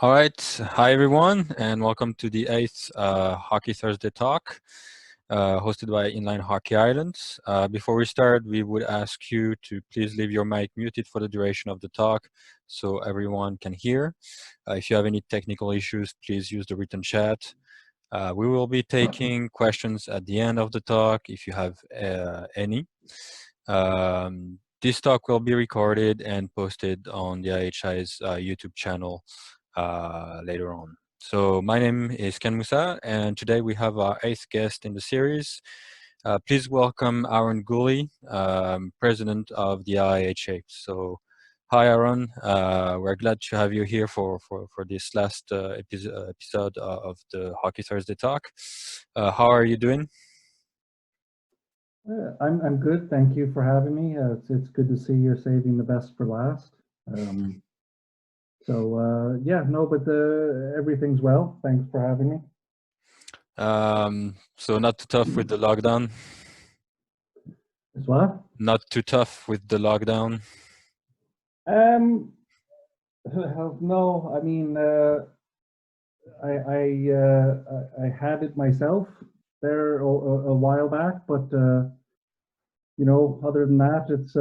All right. Hi, everyone, and welcome to the 8th Hockey Thursday Talk, hosted by Inline Hockey Ireland. Before we start, we would ask you to please leave your mic muted for the duration of the talk so everyone can hear. If you have any technical issues, please use the written chat. We will be taking questions at the end of the talk if you have any. This talk will be recorded and posted on the IHI's YouTube channel later on. So my name is Ken Musa, and today we have our 8th guest in the series. Please welcome Aaron Guli, president of the IIHF. So hi, Aaron. We're glad to have you here for this last episode of the Hockey Thursday Talk. How are you doing? I'm good. Thank you for having me. It's good to see you're saving the best for last. Everything's well. Thanks for having me. So not too tough with the lockdown? It's what? Not too tough with the lockdown? No, I mean, I had it myself there a while back, but other than that, it's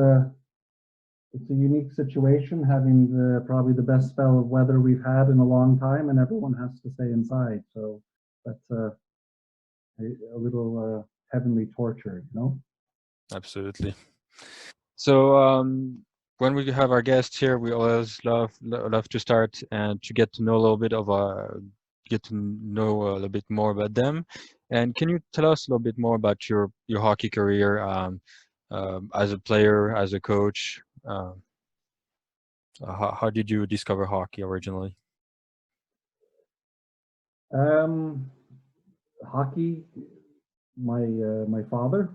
a unique situation, having probably the best spell of weather we've had in a long time, and everyone has to stay inside. So that's a little heavenly torture, Absolutely. So when we have our guests here, we always love to start and to get to know a little bit more about them. And can you tell us a little bit more about your hockey career as a player, as a coach? How did you discover hockey originally? Hockey, my father.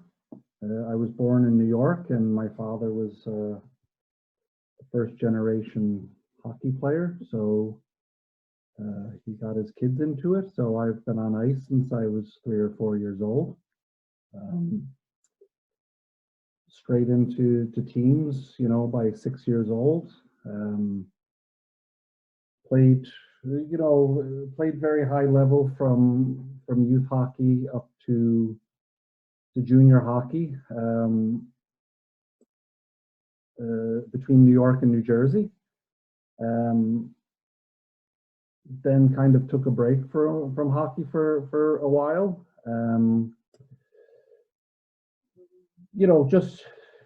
I was born in New York, and my father was a first generation hockey player. So he got his kids into it. So I've been on ice since I was 3 or 4 years old. Straight into teams, by 6 years old. Played very high level from youth hockey up to junior hockey between New York and New Jersey. Then kind of took a break from hockey for a while. Just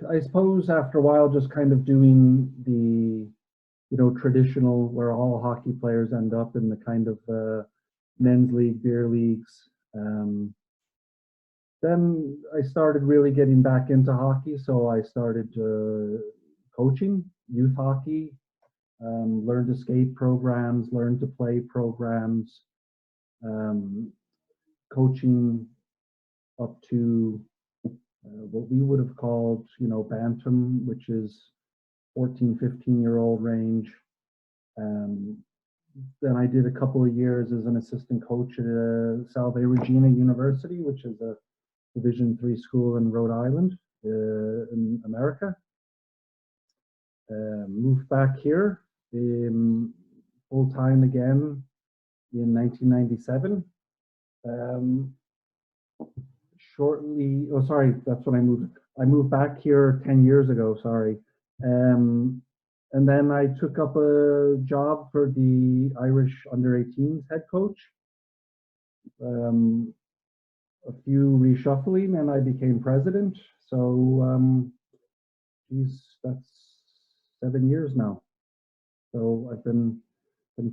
I suppose after a while, just kind of doing the traditional, where all hockey players end up in the kind of men's league, beer leagues. Then I started really getting back into hockey, so I started coaching youth hockey, learn to skate programs, learn to play programs, coaching up to what we would have called, bantam, which is 14, 15-year-old range. Then I did a couple of years as an assistant coach at Salve Regina University, which is a Division III school in Rhode Island, in America. Moved back here full time again in 1997. That's when I moved. I moved back here 10 years ago, sorry. And then I took up a job for the Irish under-18s head coach. A few reshuffling, and I became president. So, that's 7 years now. So I've been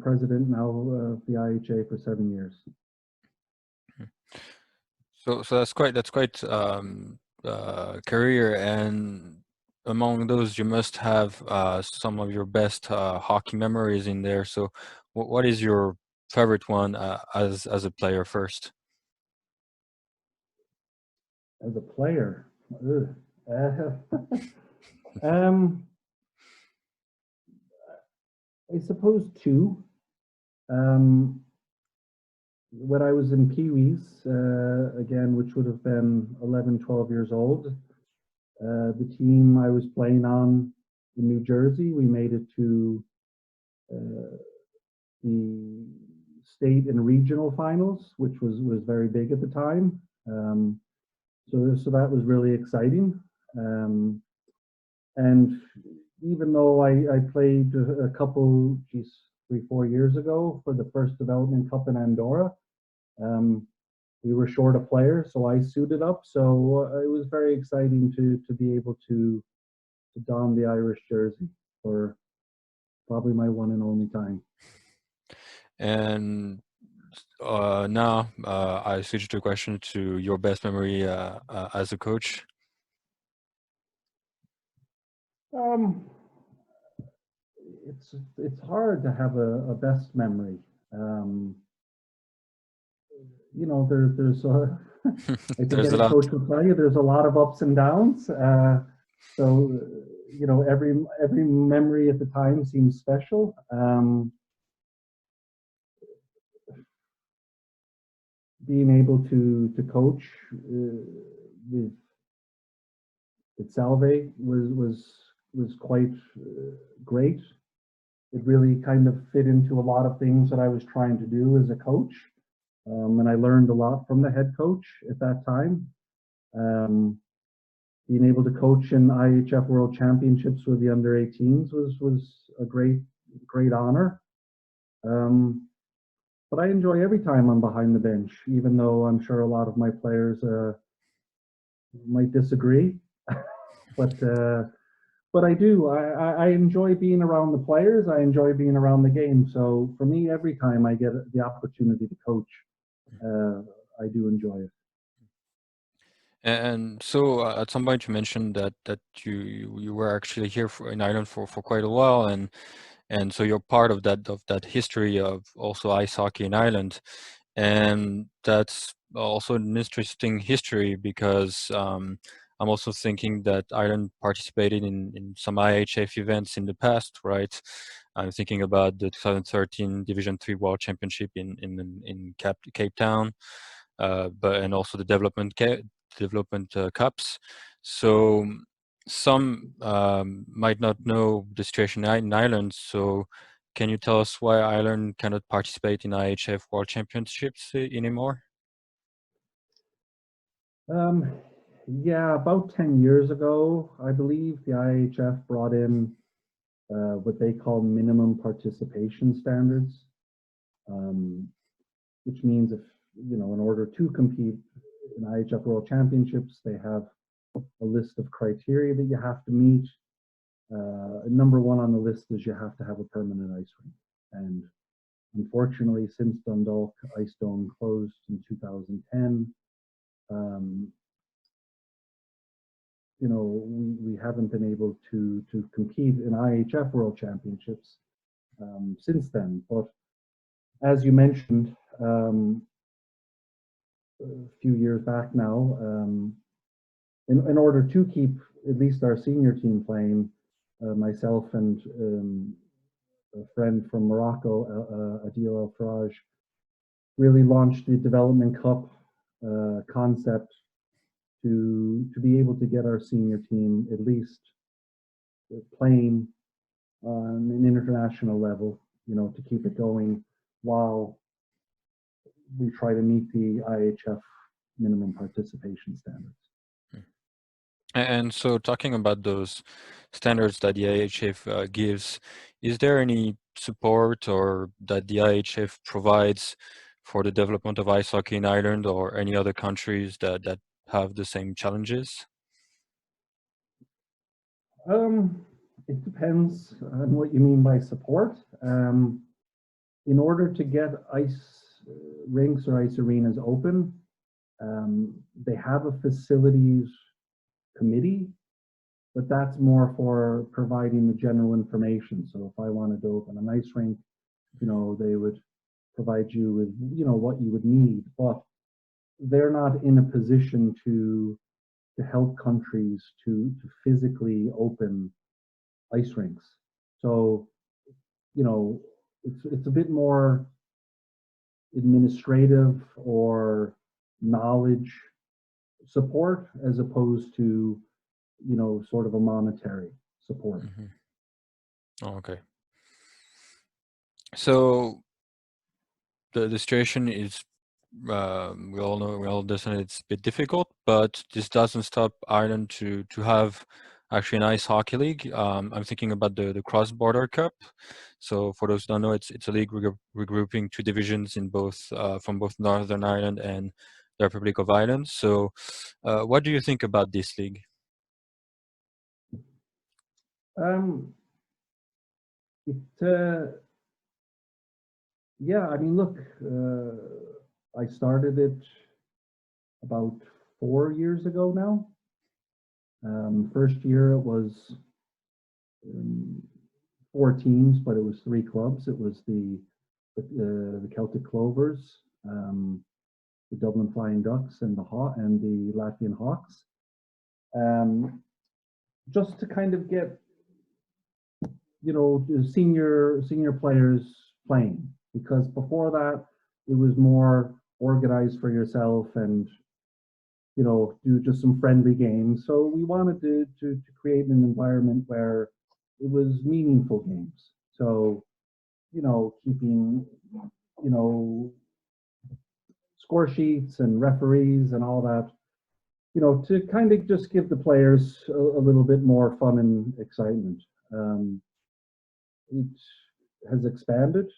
president now of the IHA for 7 years. So that's quite career, and among those you must have some of your best hockey memories in there. So what is your favorite one as a player first? As a player, I suppose two. When I was in Pee-wees, again, which would have been 11, 12 years old, the team I was playing on in New Jersey, we made it to the state and regional finals, which was very big at the time. So that was really exciting. And even though I played a couple, 3-4 years ago for the first development cup in Andorra, we were short a player, so I suited up. So it was very exciting to be able to don the Irish jersey for probably my one and only time. And now I switch to a question to your best memory as a coach. It's hard to have a best memory. You know, there's I think There's a any lot. coach will tell you there's a lot of ups and downs. So you know, every memory at the time seems special. Being able to coach with Salve was quite great. It really kind of fit into a lot of things that I was trying to do as a coach. And I learned a lot from the head coach at that time. Being able to coach in IHF World Championships with the under 18s was a great honor. But I enjoy every time I'm behind the bench, even though I'm sure a lot of my players might disagree. But I do. I enjoy being around the players. I enjoy being around the game. So for me, every time I get the opportunity to coach, I do enjoy it. And so at some point you mentioned that you were actually here in Ireland for quite a while, and so you're part of that history of also ice hockey in Ireland, and that's also an interesting history because I'm also thinking that Ireland participated in some IHF events in the past, right? I'm thinking about the 2013 Division 3 World Championship in Cape Town, and also the development cups. So some might not know the situation in Ireland. So can you tell us why Ireland cannot participate in IHF World Championships anymore? Yeah, about 10 years ago, I believe the IHF brought in what they call minimum participation standards, which means if, you know, in order to compete in IHF World Championships, they have a list of criteria that you have to meet. Number one on the list is you have to have a permanent ice rink. And unfortunately, since Dundalk Ice Dome closed in 2010, you know, we haven't been able to compete in IHF World Championships since then. But as you mentioned, a few years back now, in order to keep at least our senior team playing, myself and a friend from Morocco, Adil El Faraj, really launched the Development Cup concept to be able to get our senior team at least playing on an international level, you know, to keep it going while we try to meet the IHF minimum participation standards. And so talking about those standards that the IHF gives, is there any support or that the IHF provides for the development of ice hockey in Ireland or any other countries that have the same challenges? It depends on what you mean by support. In order to get ice rinks or ice arenas open, they have a facilities committee, but that's more for providing the general information. So if I wanted to open an ice rink, you know, they would provide you with, you know, what you would need, but they're not in a position to help countries to physically open ice rinks. So, you know, it's a bit more administrative or knowledge support as opposed to, you know, sort of a monetary support. Mm-hmm. Oh, okay. So the situation is, we all know, we all understand it's a bit difficult, but this doesn't stop Ireland to have actually a nice hockey league. I'm thinking about the Crossborder Cup. So for those who don't know, it's a league regrouping two divisions in both from both Northern Ireland and the Republic of Ireland. So what do you think about this league? It yeah, I mean, look, I started it about 4 years ago now. First year it was 4 teams, but it was 3 clubs. It was the Celtic Clovers, the Dublin Flying Ducks, and the Latvian Hawks. Just to kind of get, the senior players playing, because before that it was more organized for yourself and do just some friendly games. So we wanted to create an environment where it was meaningful games. So keeping score sheets and referees and all that, to kind of just give the players a little bit more fun and excitement. It has expanded.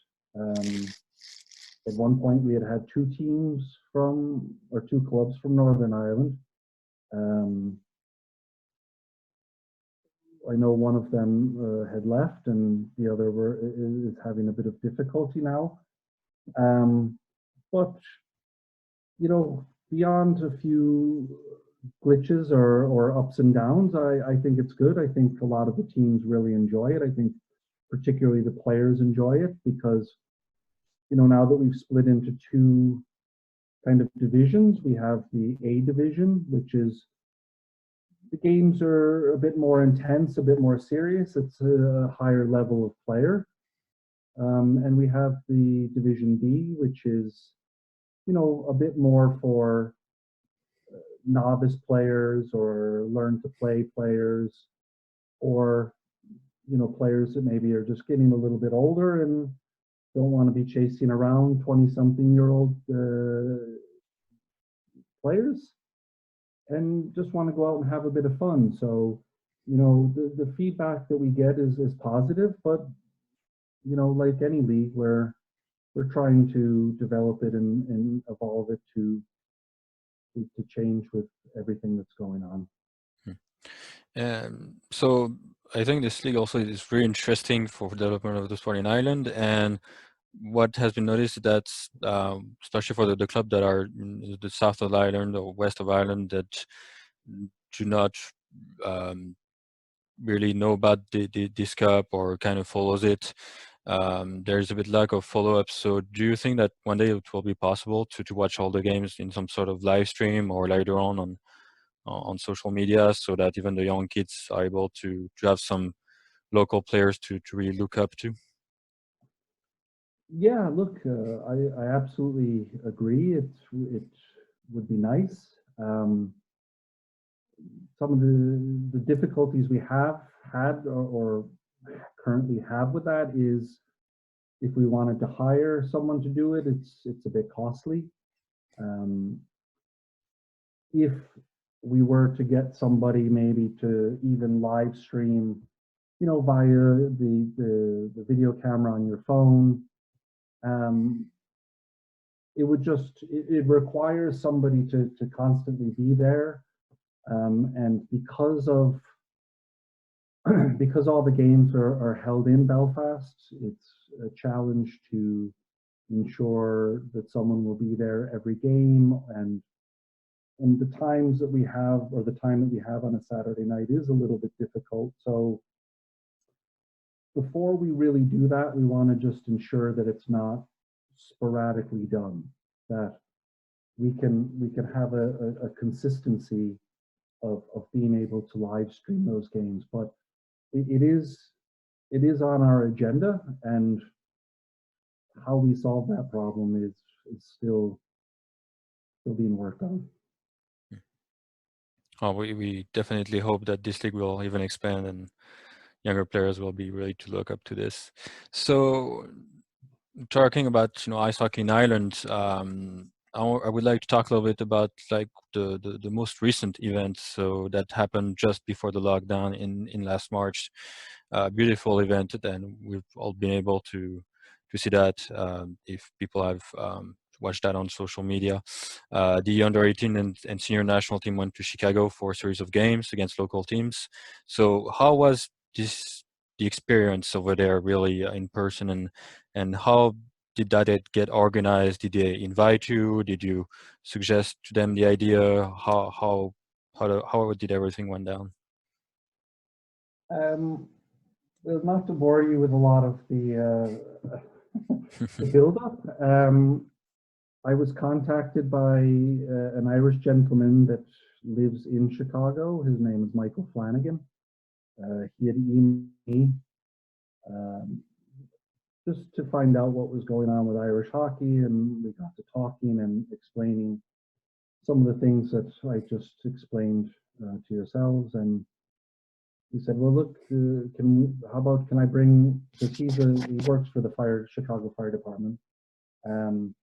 At one point, we had 2 clubs from Northern Ireland. I know one of them had left, and the other is having a bit of difficulty now. But beyond a few glitches or ups and downs, I think it's good. I think a lot of the teams really enjoy it. I think particularly the players enjoy it because, now that we've split into 2 kind of divisions, we have the A division, which is, the games are a bit more intense, a bit more serious. It's a higher level of player. And we have the Division B, which is, a bit more for novice players or learn to play players, or, players that maybe are just getting a little bit older and don't want to be chasing around 20-something-year-old players and just want to go out and have a bit of fun. So, the feedback that we get is positive, but, like any league, we're trying to develop it and evolve it to change with everything that's going on. So I think this league also is very interesting for development of the sport in Ireland. And what has been noticed is that, especially for the club that are in the south of Ireland or west of Ireland that do not really know about this cup or kind of follows it, there's a bit lack of follow-up. So do you think that one day it will be possible to watch all the games in some sort of live stream or later on social media, so that even the young kids are able to have some local players to really look up to? Yeah, look, I absolutely agree. It would be nice. Some of the difficulties we have had or currently have with that is, if we wanted to hire someone to do it, it's a bit costly. If we were to get somebody maybe to even live stream, via the video camera on your phone, it requires somebody to constantly be there. And because all the games are held in Belfast, it's a challenge to ensure that someone will be there every game, and the times that we have, or the time that we have on a Saturday night, is a little bit difficult. So before we really do that, we want to just ensure that it's not sporadically done, that we can have a consistency of being able to live stream those games. But it is on our agenda, and how we solve that problem is still being worked on. Oh, we definitely hope that this league will even expand and younger players will be ready to look up to this. So talking about ice hockey in Ireland, I would like to talk a little bit about like the most recent event. So that happened just before the lockdown in last March. Beautiful event, and we've all been able to see that if people have watched that on social media. The under 18 and senior national team went to Chicago for a series of games against local teams. So how was the experience over there really in person, and how did that get organized? Did they invite you? Did you suggest to them the idea? How did everything went down? Well, not to bore you with a lot of the build-up. I was contacted by an Irish gentleman that lives in Chicago. His name is Michael Flanagan. He had emailed me um, just to find out what was going on with Irish hockey, and we got to talking and explaining some of the things that I just explained to yourselves. And he said, "Well, look, can I bring, because he works for the Chicago Fire Department." Um,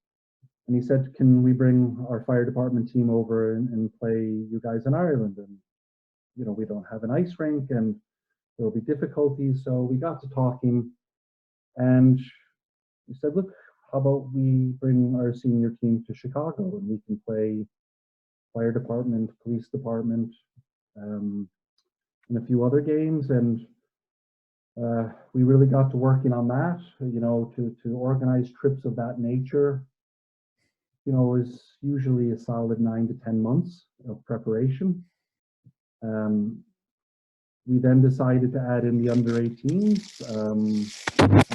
and he said, "Can we bring our fire department team over and play you guys in Ireland? And we don't have an ice rink, and there will be difficulties." So we got to talking, and he said, "Look, how about we bring our senior team to Chicago, and we can play fire department, police department, um, and a few other games." And we really got to working on that. To organize trips of that nature, is usually a solid 9 to 10 months of preparation. We then decided to add in the under 18s. On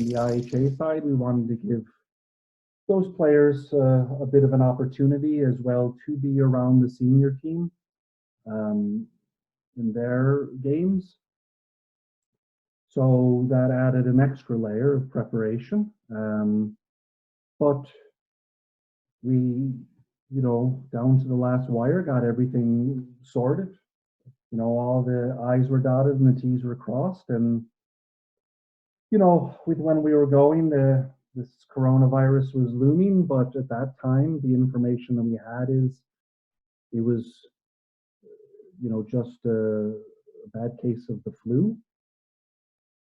the IHA side, we wanted to give those players a bit of an opportunity as well to be around the senior team in their games. So that added an extra layer of preparation. But we, down to the last wire, got everything sorted. All the I's were dotted and the T's were crossed. And, with when we were going, this coronavirus was looming. But at that time, the information that we had is it was, just a bad case of the flu.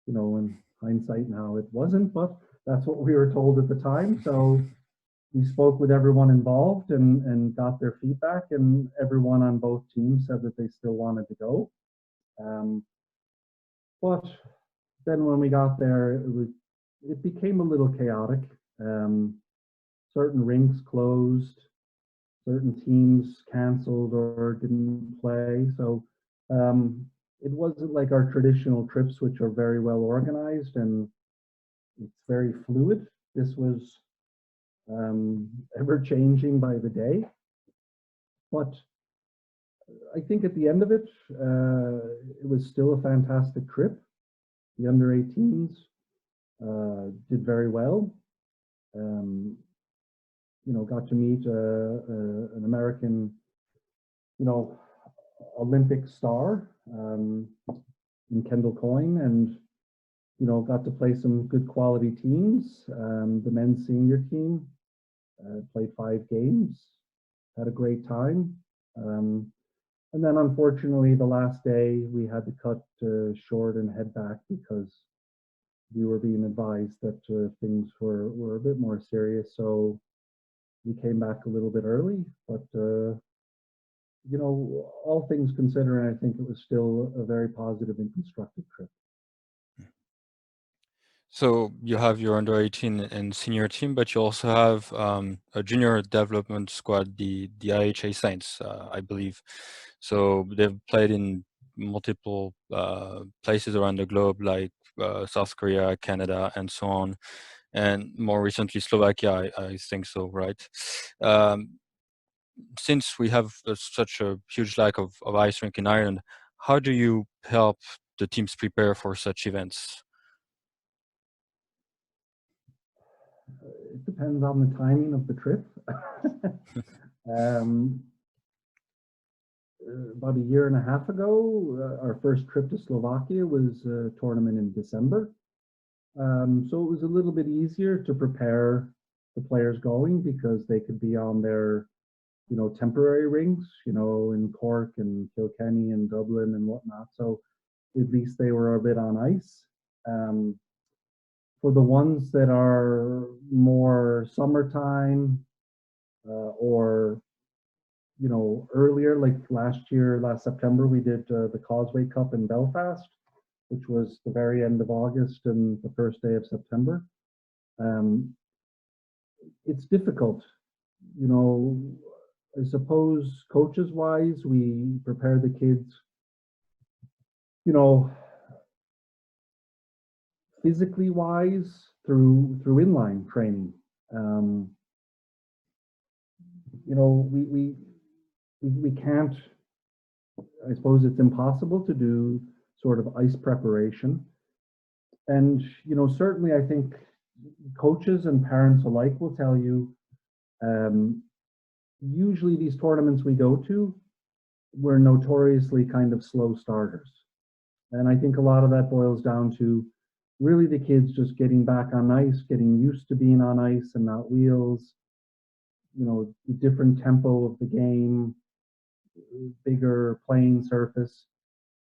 In hindsight now, it wasn't, but that's what we were told at the time. So we spoke with everyone involved and got their feedback, and everyone on both teams said that they still wanted to go. But then when we got there, it became a little chaotic. Certain rinks closed, certain teams canceled or didn't play. So it wasn't like our traditional trips, which are very well organized and it's very fluid. This was ever changing by the day. But I think at the end of it, it was still a fantastic trip. The under 18s did very well. Got to meet an American, Olympic star in Kendall Coyne, and got to play some good quality teams. The men's senior team played 5 games, had a great time. And then unfortunately, the last day we had to cut short and head back because we were being advised that things were a bit more serious. So we came back a little bit early, but all things considering, I think it was still a very positive and constructive trip. So you have your under 18 and senior team, but you also have a junior development squad, the IHA Saints, I believe. So they've played in multiple places around the globe, like South Korea, Canada, and so on, and more recently Slovakia, I think so, right? Since we have such a huge lack of ice rink in Ireland, how do you help the teams prepare for such events? It depends on the timing of the trip. About a year and a half ago, our first trip to Slovakia was a tournament in December. So it was a little bit easier to prepare the players going because they could be on their, temporary rinks, in Cork and Kilkenny and Dublin and whatnot. So at least they were a bit on ice. Um, for the ones that are more summertime or earlier, like last September, we did the Causeway Cup in Belfast, which was the very end of August and the first day of September. Um, it's difficult, you know. I suppose coaches wise, we prepare the kids, you know, physically wise through inline training. Um, we can't. I suppose it's impossible to do sort of ice preparation, and certainly I think coaches and parents alike will tell you. Usually, these tournaments we go to, we're notoriously kind of slow starters, and I think a lot of that boils down to really the kids just getting back on ice, getting used to being on ice and not wheels. The different tempo of the game, bigger playing surface.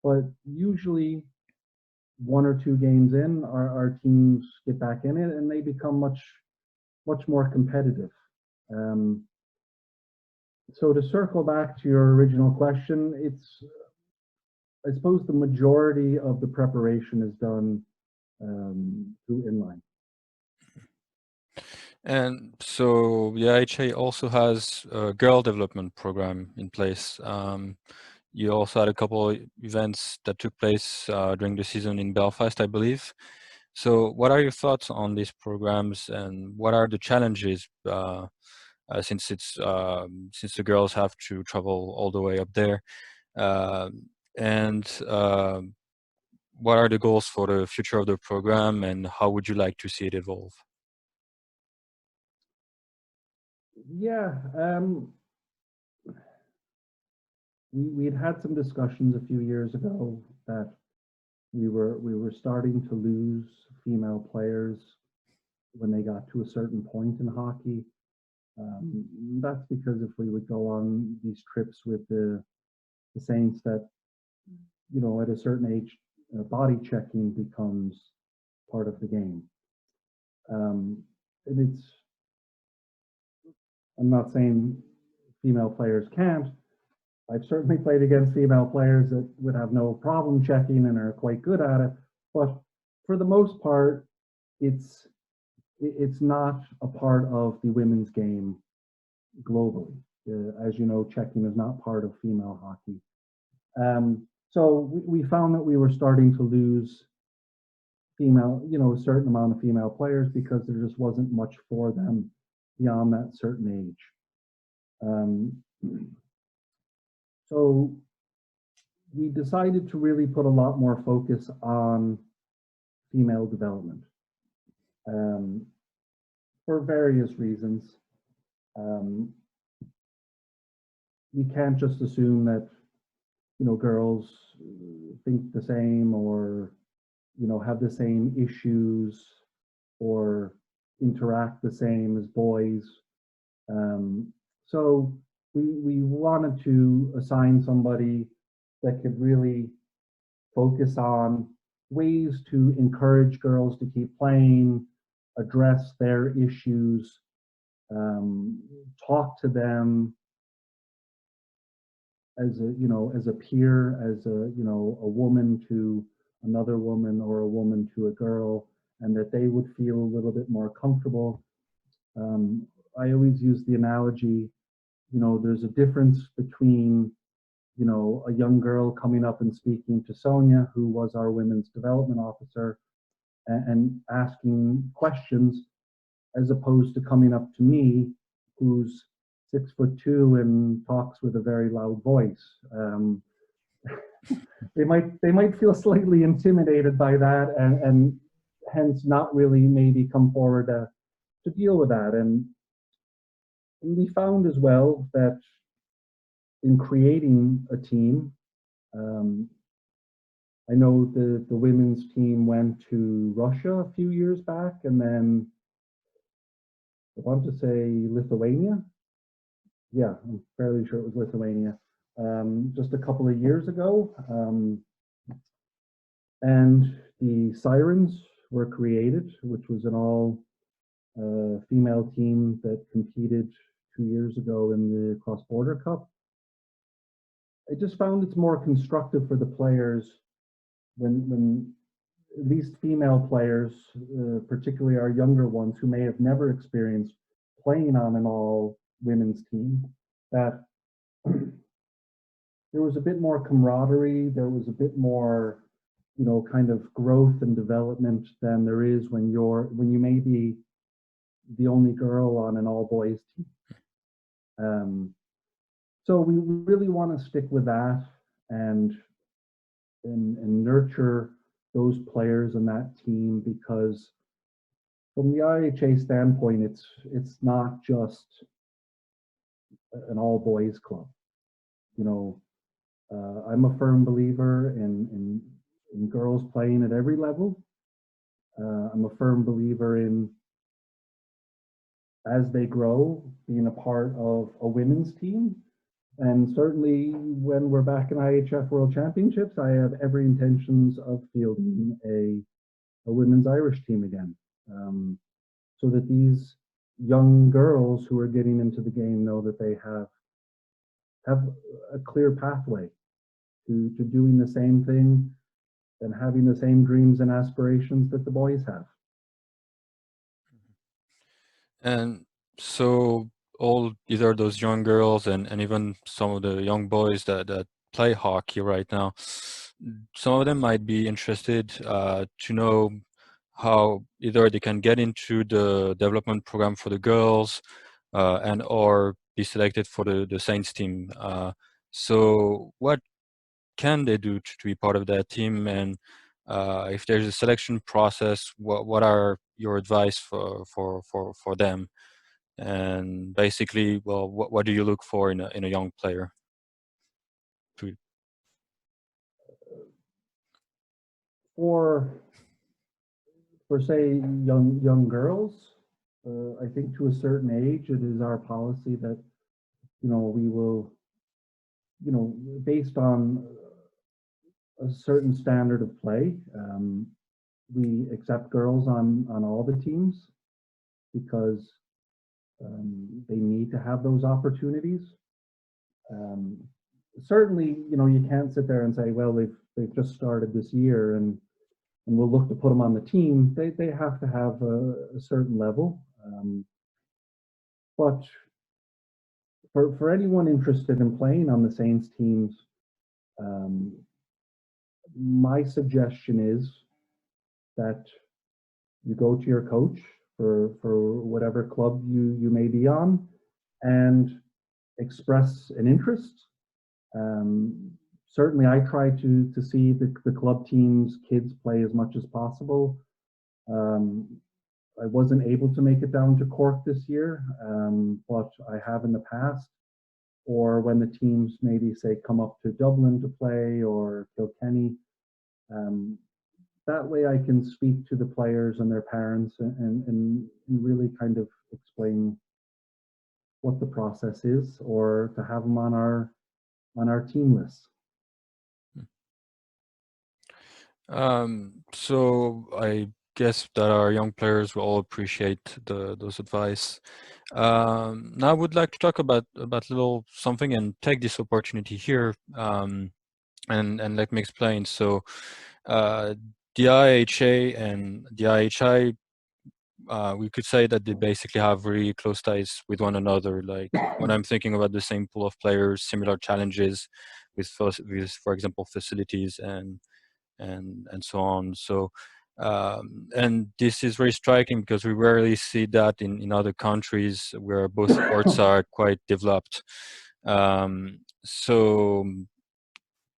But usually, one or two games in, our teams get back in it and they become much more competitive. Um, so to circle back to your original question, I suppose the majority of the preparation is done through inline. And so the IHA also has a girl development program in place. You also had a couple of events that took place during the season in Belfast, I believe. So what are your thoughts on these programs, and what are the challenges since the girls have to travel all the way up there? And what are the goals for the future of the program, and how would you like to see it evolve? Yeah, we'd had some discussions a few years ago that we were starting to lose female players when they got to a certain point in hockey. That's because if we would go on these trips with the Saints, that at a certain age, body checking becomes part of the game. And I'm not saying female players can't. I've certainly played against female players that would have no problem checking and are quite good at it. But for the most part, it's not a part of the women's game globally. As you know, checking is not part of female hockey. So we found that we were starting to lose female, a certain amount of female players because there just wasn't much for them beyond that certain age. So we decided to really put a lot more focus on female development for various reasons. We can't just assume that girls think the same or have the same issues or interact the same as boys. So we wanted to assign somebody that could really focus on ways to encourage girls to keep playing, address their issues, talk to them as a peer, as a woman to another woman or a woman to a girl, and that they would feel a little bit more comfortable. I always use the analogy, there's a difference between a young girl coming up and speaking to Sonia, who was our women's development officer, and asking questions, as opposed to coming up to me, who's 6'2" and talks with a very loud voice. They might feel slightly intimidated by that, and hence not really maybe come forward to deal with that. And we found as well that in creating a team, I know the women's team went to Russia a few years back, and then I want to say Lithuania. Yeah, I'm fairly sure it was Lithuania. Just a couple of years ago. And the Sirens were created, which was an all female team that competed 2 years ago in the Crossborder Cup. I just found it's more constructive for the players when at least female players, particularly our younger ones who may have never experienced playing on an all women's team, that there was a bit more camaraderie, there was a bit more, kind of growth and development than there is when you may be the only girl on an all boys team. So we really want to stick with that and nurture those players in that team, because from the IHA standpoint, it's not just an all boys club. I'm a firm believer in girls playing at every level. I'm a firm believer in, as they grow, being a part of a women's team. And certainly when we're back in IHF World Championships, I have every intentions of fielding a women's Irish team again, so that these young girls who are getting into the game know that they have a clear pathway to doing the same thing and having the same dreams and aspirations that the boys have. And so either those young girls and even some of the young boys that play hockey right now, some of them might be interested to know how either they can get into the development program for the girls and or be selected for the Saints team. So what can they do to be part of that team? And if there's a selection process, what are your advice for them? And basically, well, what do you look for in a young player? For say young girls, I think to a certain age, it is our policy that we will, based on a certain standard of play, we accept girls on all the teams, because they need to have those opportunities. Certainly, you can't sit there and say, well, they've just started this year and we'll look to put them on the team. They have to have a certain level. But for anyone interested in playing on the Saints teams, my suggestion is that you go to your coach for whatever club you may be on and express an interest. Certainly I try to see the club teams kids play as much as possible. I wasn't able to make it down to Cork this year, but I have in the past, or when the teams maybe say come up to Dublin to play or Kilkenny. That way I can speak to the players and their parents and really kind of explain what the process is, or to have them on our team list. So I guess that our young players will all appreciate those advice. Now I would like to talk about little something and take this opportunity here and let me explain. So the IHA and the IHI, we could say that they basically have very close ties with one another. Like when I'm thinking about the same pool of players, similar challenges with for example, facilities and so on. So and this is very striking because we rarely see that in other countries where both sports are quite developed. So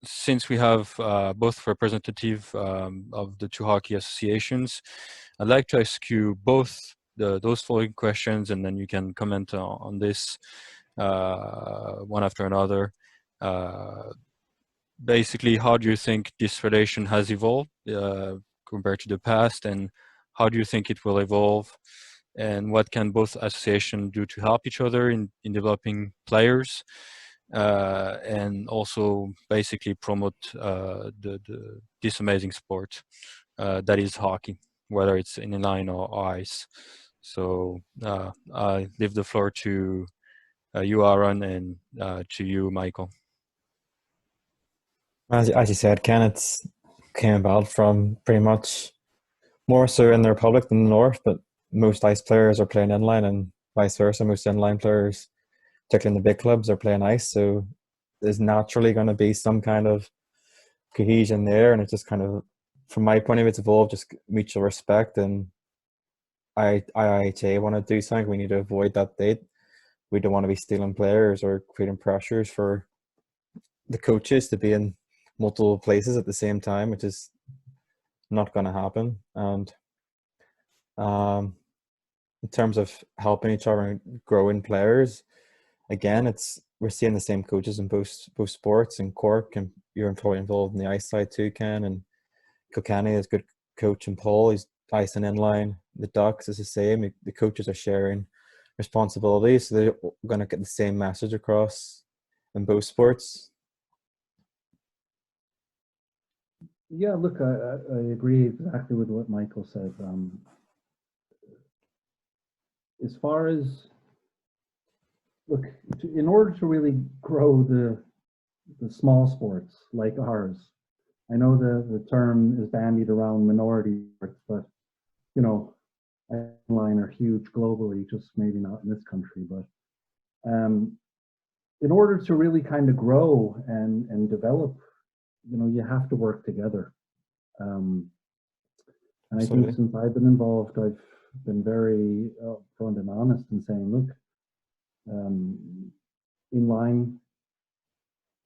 since we have both representative of the two hockey associations, I'd like to ask you both those following questions, and then you can comment on this one after another. basically, how do you think this relation has evolved compared to the past, and how do you think it will evolve? And what can both associations do to help each other in developing players, and also basically promote this amazing sport that is hockey, whether it's in inline or ice. So I leave the floor to you, Aaron, and to you, Michael. As you said, Ken, it's came about from pretty much more so in the Republic than the North, but most ice players are playing inline and vice versa. Most inline players, particularly in the big clubs, are playing ice. So there's naturally going to be some kind of cohesion there. And it's just kind of, from my point of view, it's evolved just mutual respect. And IIHA want to do something. We need to avoid that date. We don't want to be stealing players or creating pressures for the coaches to be in multiple places at the same time, which is not going to happen. And in terms of helping each other and growing players, again, we're seeing the same coaches in both sports. In Cork, and you're probably involved in the ice side too, Ken. And Kilkenny is a good coach, and Paul, he's ice and inline. The Ducks is the same. The coaches are sharing responsibilities, so they're going to get the same message across in both sports. Yeah, look, I agree exactly with what Michael said. As far as, look, in order to really grow the small sports like ours, I know the term is bandied around minority sports, but you know, inline are huge globally, just maybe not in this country. But in order to really kind of grow and develop, you know, you have to work together. And Absolutely. I think since I've been involved, I've been very upfront and honest in saying, look, inline,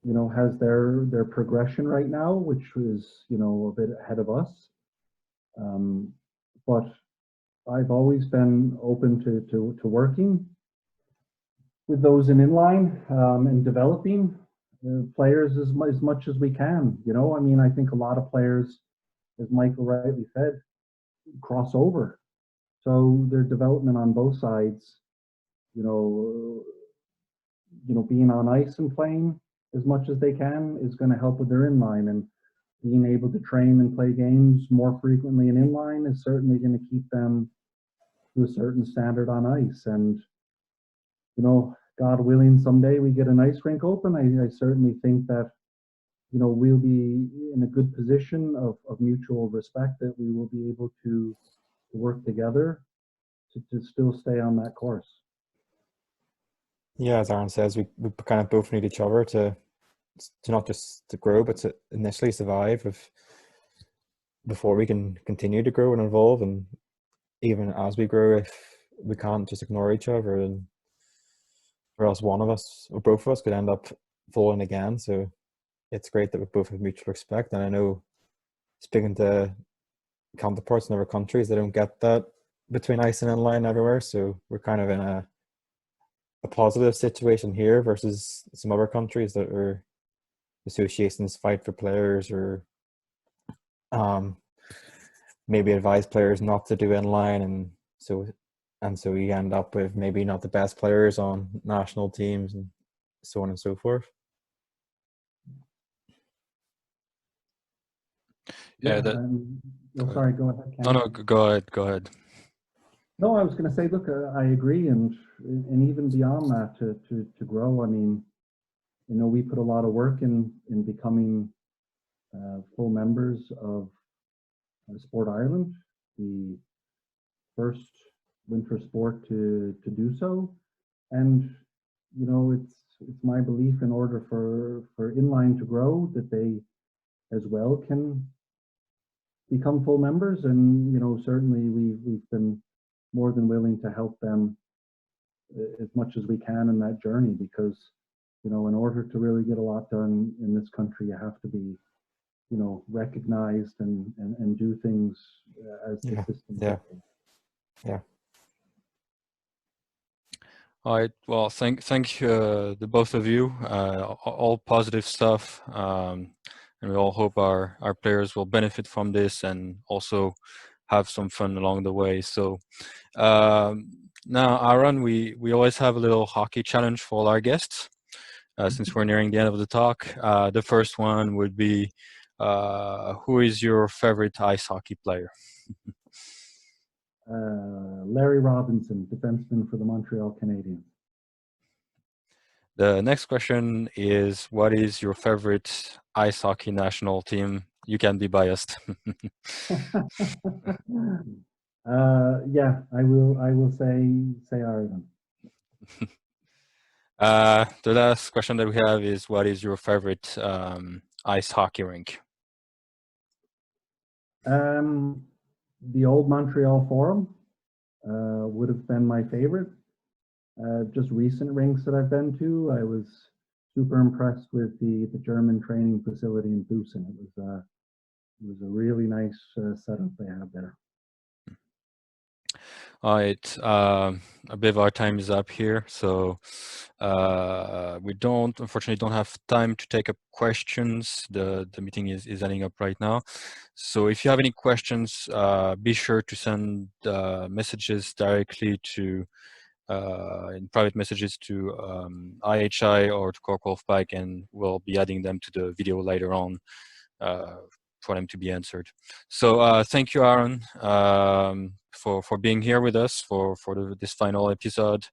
you know, has their progression right now, which is, you know, a bit ahead of us. But I've always been open to working with those in inline and developing players as much as we can. You know, I mean, I think a lot of players, as Michael rightly said, cross over. So their development on both sides, you know, being on ice and playing as much as they can is going to help with their inline, and being able to train and play games more frequently in inline is certainly going to keep them to a certain standard on ice. And, you know, God willing, someday we get an ice rink open. I certainly think that, you know, we'll be in a good position of mutual respect, that we will be able to work together to still stay on that course. Yeah, as Aaron says, we kind of both need each other to not just to grow, but to initially survive before we can continue to grow and evolve. And even as we grow, if we can't just ignore each other, and or else one of us or both of us could end up falling again. So it's great that we both have mutual respect. And I know, speaking to counterparts in other countries, they don't get that between ice and inline everywhere. So we're kind of in a positive situation here versus some other countries that are associations fight for players, or maybe advise players not to do inline, and so you end up with maybe not the best players on national teams and so on and so forth. Yeah. Sorry, go ahead, Ken. No, go ahead. No, I was going to say, look, I agree, and even beyond that, to grow. I mean, you know, we put a lot of work in becoming full members of Sport Ireland, the first winter sport to do so. And you know, it's my belief, in order for inline to grow, that they as well can become full members. And you know, certainly we've been more than willing to help them as much as we can in that journey, because you know, in order to really get a lot done in this country, you have to be, you know, recognized and do things as the system. Yeah. All right. Well, thank the both of you. All positive stuff, and we all hope our players will benefit from this and also have some fun along the way. So now, Aaron, we always have a little hockey challenge for all our guests. Since we're nearing the end of the talk, the first one would be, who is your favorite ice hockey player? Larry Robinson, defenseman for the Montreal Canadiens. The next question is, what is your favorite ice hockey national team? You can be biased. Yeah, I will say Ireland. The last question that we have is, what is your favorite ice hockey rink? The old Montreal Forum would have been my favorite. Just recent rinks that I've been to, I was super impressed with the German training facility in Busen. It was a really nice setup they had there. All right, a bit of our time is up here, so we unfortunately don't have time to take up questions. The meeting is ending up right now. So if you have any questions, be sure to send messages directly to in private messages to IHI or to Korkolfbike, and we'll be adding them to the video later on for them to be answered. So thank you, Aaron, for being here with us for this final episode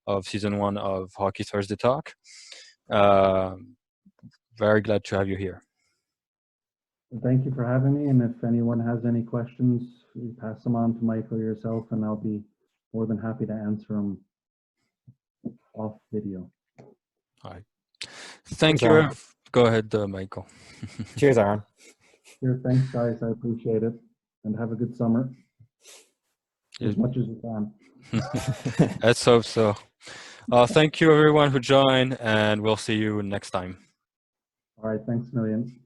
of season 1 of Hockey Thursday Talk. Very glad to have you here. Thank you for having me, and if anyone has any questions, pass them on to Mike or yourself, and I'll be more than happy to answer them off video. All right. Thank you. Aaron. Go ahead, Michael. Cheers, Aaron. Sure, thanks, guys. I appreciate it, and have a good summer. As much as you can. Let's hope so. Thank you, everyone who joined, and we'll see you next time. All right, thanks a million.